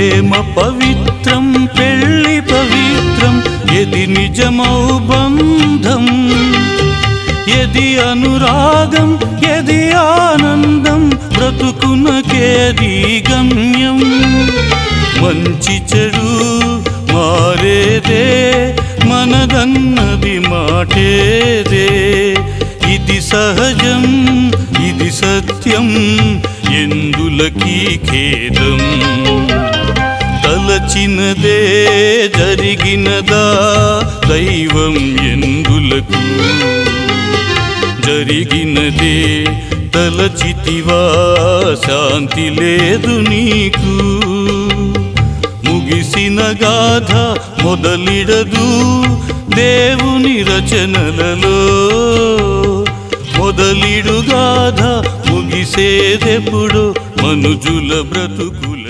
ప్రేమ పవిత్రం పెళ్ళి పవిత్రం ఎది నిజమౌ బంధం ఎది అనురాగం ఎది ఆనందం బ్రతుకునకేది గమ్యం మంచి చెడు మారేదే మనదన్నది మాటేదే ఇది సహజం ఇది సత్యం ఎందులకీ ఖేదం తలచినదే జరిగినదా దైవం ఎందులకు జరిగినదే తలచితివా శాంతి లేదు నీకు ముగిసిన గాథ మొదలిడదు దేవుని రచనలలో మొదలిడు గాథ ముగిసేదెప్పుడు మనుజుల బ్రతుకులు